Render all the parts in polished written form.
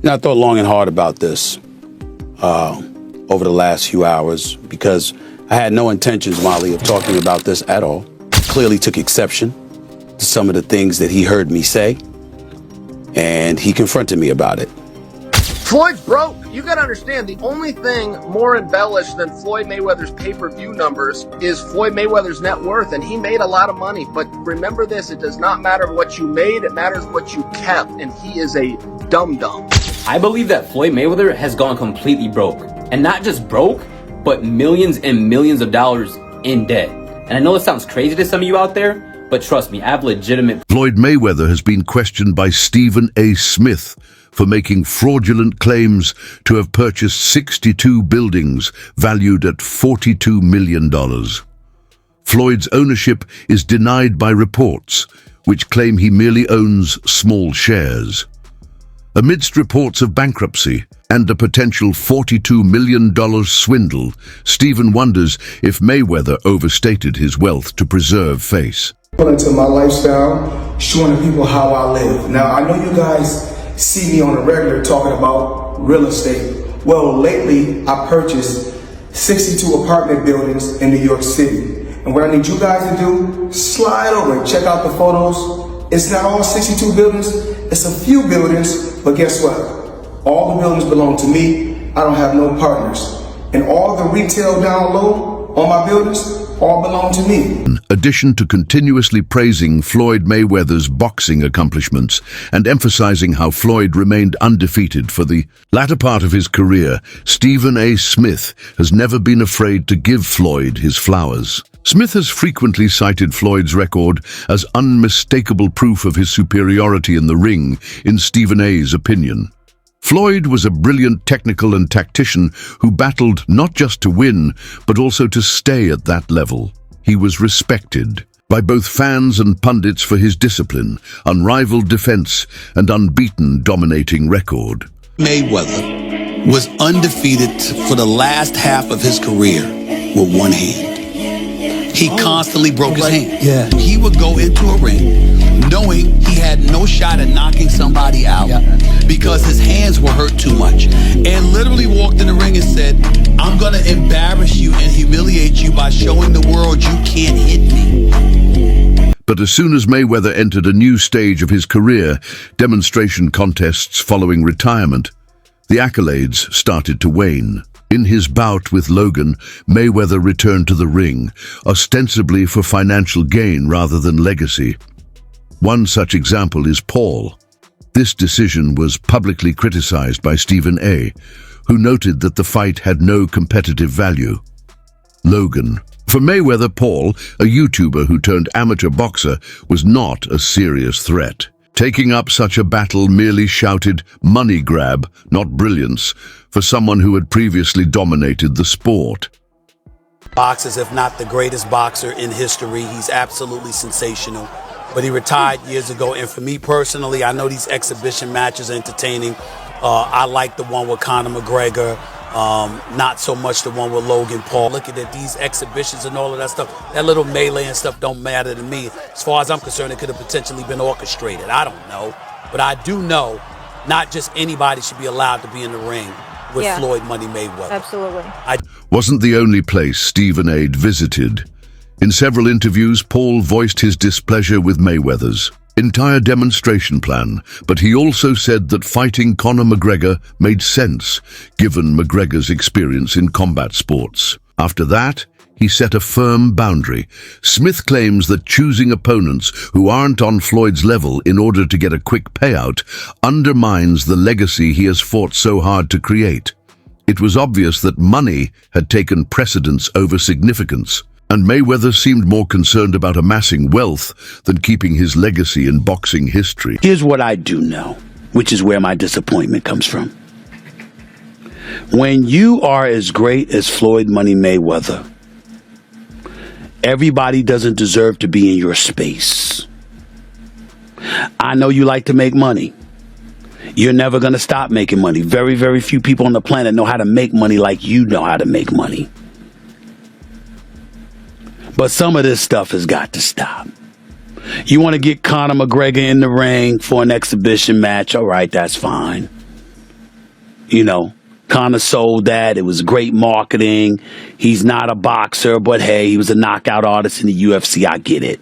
Now, I thought long and hard about this over the last few hours because I had no intentions, Molly, of talking about this at all. Clearly took exception to some of the things that he heard me say, and he confronted me about it. Floyd's broke. You gotta understand, the only thing more embellished than Floyd Mayweather's pay-per-view numbers is Floyd Mayweather's net worth, and he made a lot of money. But remember this, it does not matter what you made, it matters what you kept, and he is a dum-dum. I believe that Floyd Mayweather has gone completely broke. And not just broke, but millions and millions of dollars in debt. And I know it sounds crazy to some of you out there, but trust me, I have legitimate... Floyd Mayweather has been questioned by Stephen A. Smith for making fraudulent claims to have purchased 62 buildings valued at $42 million. Floyd's ownership is denied by reports, which claim he merely owns small shares. Amidst reports of bankruptcy and a potential $42 million swindle, Stephen wonders if Mayweather overstated his wealth to preserve face. Into my lifestyle, showing people how I live. Now, I know you guys see me on a regular talking about real estate. Well, lately, I purchased 62 apartment buildings in New York City. And what I need you guys to do, slide over and check out the photos. It's not all 62 buildings, it's a few buildings, but guess what? All the buildings belong to me. I don't have no partners. And all the retail down low on my buildings all belong to me. In addition to continuously praising Floyd Mayweather's boxing accomplishments and emphasizing how Floyd remained undefeated for the latter part of his career, Stephen A. Smith has never been afraid to give Floyd his flowers. Smith has frequently cited Floyd's record as unmistakable proof of his superiority in the ring, in Stephen A.'s opinion. Floyd was a brilliant technical and tactician who battled not just to win, but also to stay at that level. He was respected by both fans and pundits for his discipline, unrivaled defense, and unbeaten dominating record. Mayweather was undefeated for the last half of his career with one hand. He constantly broke his hand. Yeah. He would go into a ring knowing he had no shot at knocking somebody out because his hands were hurt too much, and literally walked in the ring and said, I'm gonna embarrass you and humiliate you by showing the world you can't hit me. But as soon as Mayweather entered a new stage of his career, demonstration contests following retirement, the accolades started to wane. In his bout with Logan, Mayweather returned to the ring, ostensibly for financial gain rather than legacy. One such example is Paul. This decision was publicly criticized by Stephen A., who noted that the fight had no competitive value. Logan. For Mayweather, Paul, a YouTuber who turned amateur boxer, was not a serious threat. Taking up such a battle merely shouted money grab, not brilliance, for someone who had previously dominated the sport. Boxers, if not the greatest boxer in history. He's absolutely sensational. But he retired years ago, and for me personally, I know these exhibition matches are entertaining. I like the one with Conor McGregor, not so much the one with Logan Paul. Looking at these exhibitions and all of that stuff, that little melee and stuff don't matter to me. As far as I'm concerned, it could have potentially been orchestrated. I don't know. But I do know not just anybody should be allowed to be in the ring with Floyd Money Mayweather. Absolutely. Wasn't the only place Stephen A. visited. In several interviews, Paul voiced his displeasure with Mayweather's entire demonstration plan, but he also said that fighting Conor McGregor made sense, given McGregor's experience in combat sports. After that, he set a firm boundary. Smith claims that choosing opponents who aren't on Floyd's level in order to get a quick payout undermines the legacy he has fought so hard to create. It was obvious that money had taken precedence over significance, and Mayweather seemed more concerned about amassing wealth than keeping his legacy in boxing history. Here's what I do know, which is where my disappointment comes from. When you are as great as Floyd Money Mayweather, everybody doesn't deserve to be in your space. I know you like to make money. You're never going to stop making money. Very, very few people on the planet know how to make money like you know how to make money. But some of this stuff has got to stop. You want to get Conor McGregor in the ring for an exhibition match? All right, that's fine. kind of sold that. It was great marketing. He's not a boxer, but hey, he was a knockout artist in the UFC. I get it.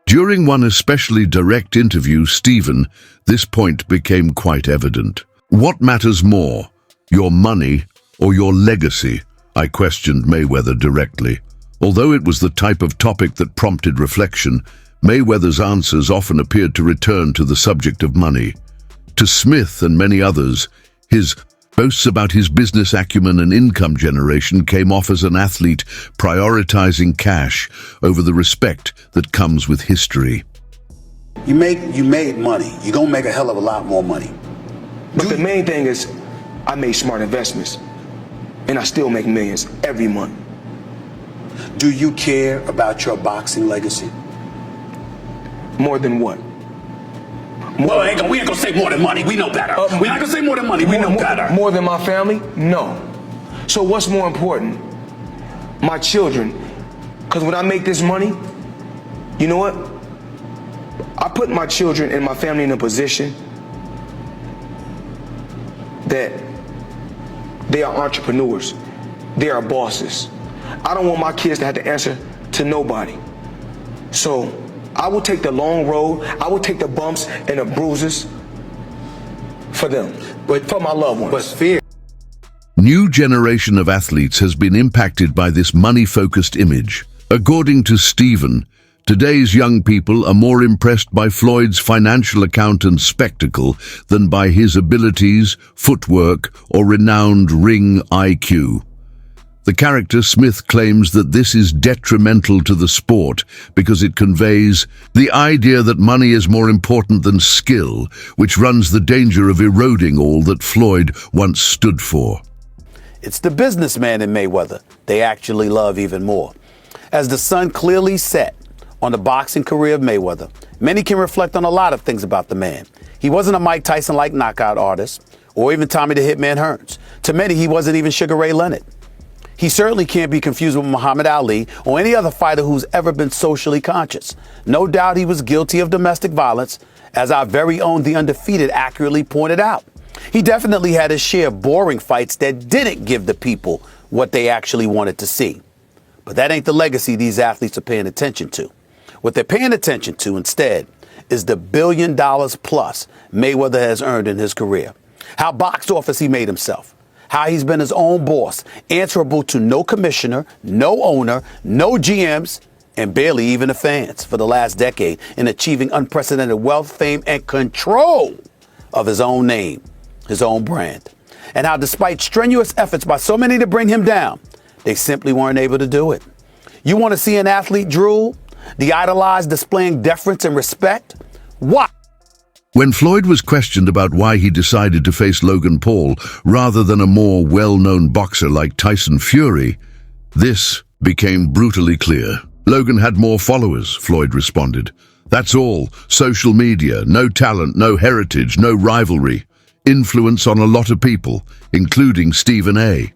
During one especially direct interview, Stephen, this point became quite evident. What matters more, your money or your legacy? I questioned Mayweather directly. Although it was the type of topic that prompted reflection, Mayweather's answers often appeared to return to the subject of money. To Smith and many others, his boasts about his business acumen and income generation came off as an athlete prioritizing cash over the respect that comes with history. You made money. You're going to make a hell of a lot more money. But the main thing is I made smart investments, and I still make millions every month. Do you care about your boxing legacy? More than what? Well, we ain't gonna say more than money. We know better. We're not gonna say more than money. We know better. More than my family? No. So what's more important? My children. Because when I make this money, you know what? I put my children and my family in a position that they are entrepreneurs. They are bosses. I don't want my kids to have to answer to nobody. So I will take the long road. I will take the bumps and the bruises for them, but for my loved ones. But fear. New generation of athletes has been impacted by this money-focused image. According to Stephen, today's young people are more impressed by Floyd's financial account and spectacle than by his abilities, footwork, or renowned ring IQ. The character Smith claims that this is detrimental to the sport because it conveys the idea that money is more important than skill, which runs the danger of eroding all that Floyd once stood for. It's the businessman in Mayweather they actually love even more. As the sun clearly set on the boxing career of Mayweather, many can reflect on a lot of things about the man. He wasn't a Mike Tyson-like knockout artist, or even Tommy the Hitman Hearns. To many, he wasn't even Sugar Ray Leonard. He certainly can't be confused with Muhammad Ali or any other fighter who's ever been socially conscious. No doubt he was guilty of domestic violence, as our very own The Undefeated accurately pointed out. He definitely had his share of boring fights that didn't give the people what they actually wanted to see. But that ain't the legacy these athletes are paying attention to. What they're paying attention to instead is the $1 billion plus Mayweather has earned in his career. How box office he made himself. How he's been his own boss, answerable to no commissioner, no owner, no GMs, and barely even the fans for the last decade in achieving unprecedented wealth, fame, and control of his own name, his own brand. And how despite strenuous efforts by so many to bring him down, they simply weren't able to do it. You want to see an athlete drool? The idolized displaying deference and respect? Why? When Floyd was questioned about why he decided to face Logan Paul rather than a more well-known boxer like Tyson Fury, this became brutally clear. Logan had more followers, Floyd responded. That's all. Social media, no talent, no heritage, no rivalry. Influence on a lot of people, including Stephen A.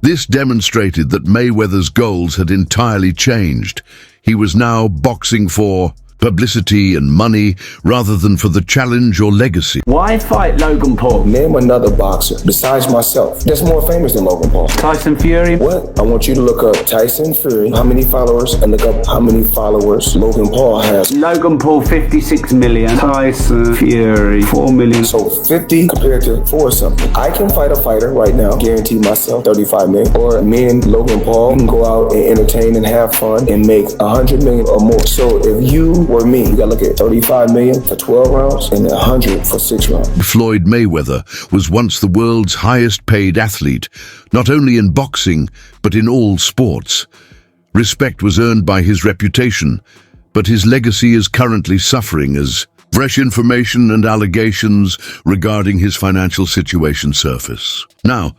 This demonstrated that Mayweather's goals had entirely changed. He was now boxing for publicity and money rather than for the challenge or legacy. Why fight Logan Paul? Name another boxer besides myself that's more famous than Logan Paul. Tyson Fury? What? I want you to look up Tyson Fury, how many followers, and look up how many followers Logan Paul has. Logan Paul 56 million, Tyson Fury 4 million. So 50 compared to 4 something. I can fight a fighter right now, guarantee myself 35 million. Or me and Logan Paul can go out and entertain and have fun and make 100 million or more. So if you were me, you gotta look at 35 million for 12 rounds and 100 for 6 rounds. Floyd Mayweather was once the world's highest paid athlete, not only in boxing, but in all sports. Respect was earned by his reputation, but his legacy is currently suffering as fresh information and allegations regarding his financial situation surface. Now,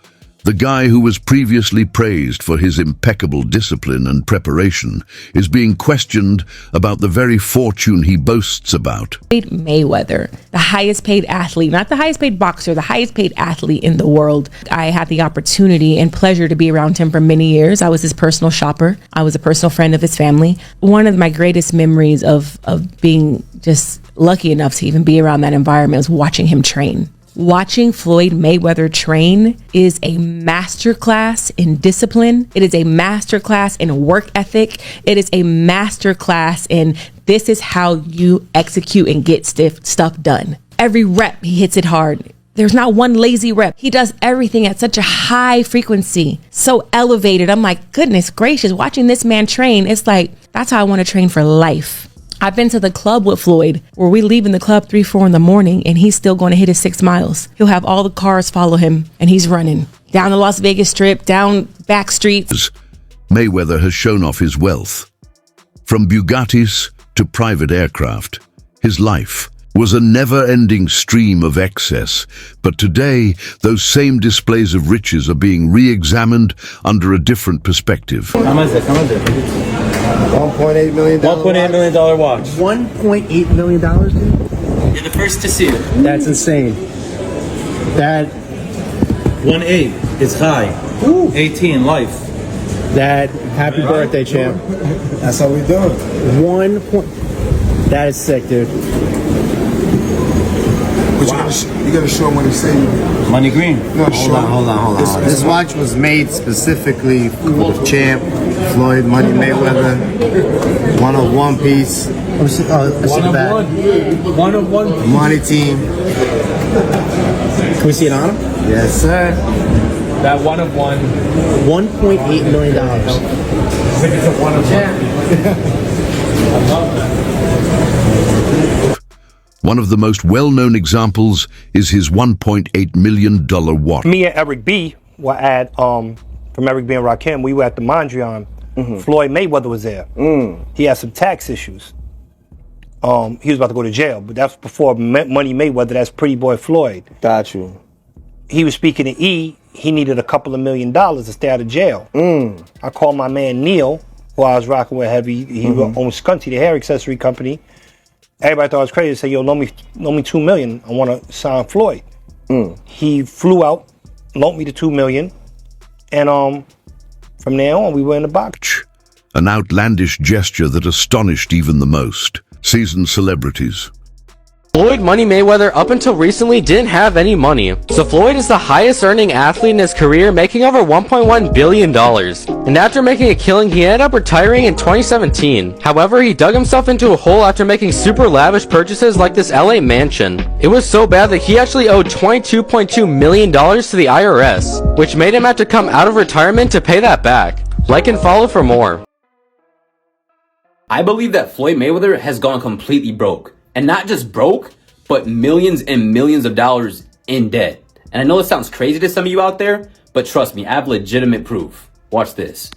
the guy who was previously praised for his impeccable discipline and preparation is being questioned about the very fortune he boasts about. Floyd Mayweather, the highest paid athlete, not the highest paid boxer, the highest paid athlete in the world. I had the opportunity and pleasure to be around him for many years. I was his personal shopper. I was a personal friend of his family. One of my greatest memories of being just lucky enough to even be around that environment was watching him train. Watching Floyd Mayweather train is a masterclass in discipline. It is a masterclass in work ethic. It is a masterclass in this is how you execute and get stuff done. Every rep, he hits it hard. There's not one lazy rep. He does everything at such a high frequency, so elevated. I'm like, goodness gracious, watching this man train, it's like, that's how I want to train for life. I've been to the club with Floyd where we leave in the club 3, 4 in the morning and he's still going to hit his 6 miles. He'll have all the cars follow him and he's running down the Las Vegas Strip, down back streets. Mayweather has shown off his wealth. From Bugattis to private aircraft, his life was a never-ending stream of excess. But today, those same displays of riches are being re-examined under a different perspective. How much is it? $1.8 million. $1.8 million watch. $1.8 million, dude? You're the first to see it. That's insane. That 1.8 is high. 18 life. That happy birthday, champ. That's how we do it. 1 point. That is sick, dude. But you gotta show him what he's saying. Money green. No, Hold on. This watch was made specifically for the champ, Floyd Money Mayweather. 101 piece. I see the back. 101. Money team. Can we see it on him? Yes, sir. That 1 of 1. $1.8 million. It's a 1 of 1. I love that. One of the most well-known examples is his $1.8 million watch. Me and Eric B were at, from Eric B and Rakim, we were at the Mondrian. Floyd Mayweather was there. He had some tax issues. He was about to go to jail, but that's before Money Mayweather, that's Pretty Boy Floyd. Got you. He was speaking to E, he needed a couple of $1 million to stay out of jail. I called my man Neil, who I was rocking with heavy, he owns Scunty, the hair accessory company. Everybody thought it was crazy. Say, yo, loan me $2 million. I want to sign Floyd. He flew out, loaned me the $2 million, and from there on, we were in the box. An outlandish gesture that astonished even the most seasoned celebrities. Floyd Money Mayweather up until recently didn't have any money, so Floyd is the highest earning athlete in his career, making over $1.1 billion. And after making a killing, he ended up retiring in 2017. However, he dug himself into a hole after making super lavish purchases like this LA mansion. It was so bad that he actually owed $22.2 million to the IRS, which made him have to come out of retirement to pay that back. Like and follow for more. I believe that Floyd Mayweather has gone completely broke. And not just broke, but millions and millions of dollars in debt. And I know it sounds crazy to some of you out there, but trust me, I have legitimate proof. Watch this.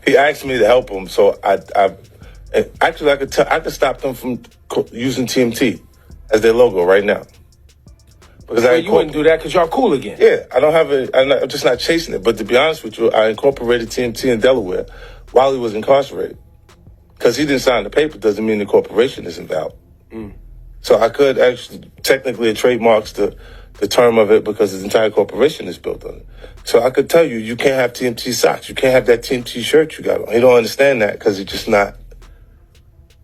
He asked me to help him, so I could stop them from using TMT as their logo right now. Because you wouldn't do that because y'all cool again. Yeah, I'm just not chasing it. But to be honest with you, I incorporated TMT in Delaware while he was incarcerated. Because he didn't sign the paper doesn't mean the corporation is invalid. So I could actually, technically it trademarks the term of it because his entire corporation is built on it. So I could tell you, you can't have TMT socks. You can't have that TMT shirt you got on. He don't understand that because he's just not.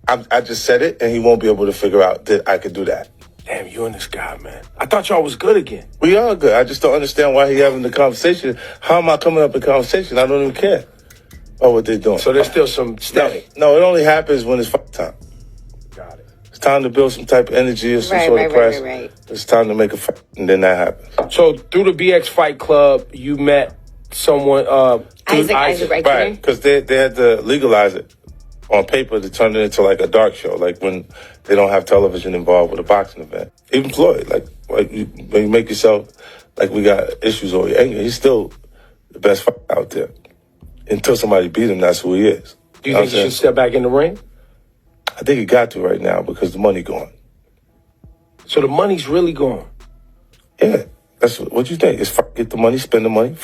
I just said it and he won't be able to figure out that I could do that. Damn, you and this guy, man. I thought y'all was good again. We are good. I just don't understand why he having the conversation. How am I coming up in conversation? I don't even care about what they're doing. So there's still some static. No, it only happens when it's fight time. Got it. It's time to build some type of energy or some sort of press. It's time to make a fight, and then that happens. So through the BX Fight Club, you met someone, Isaac, right? Because they had to legalize it on paper to turn it into like a dark show, like when they don't have television involved with a boxing event. Even Floyd, when you make yourself like we got issues over your anger, he's still the best fighter out there. Until somebody beat him, that's who he is. Do you think he should step back in the ring? I think he got to right now because the money gone. So the money's really gone? Yeah, that's what you think. It's get the money, spend the money.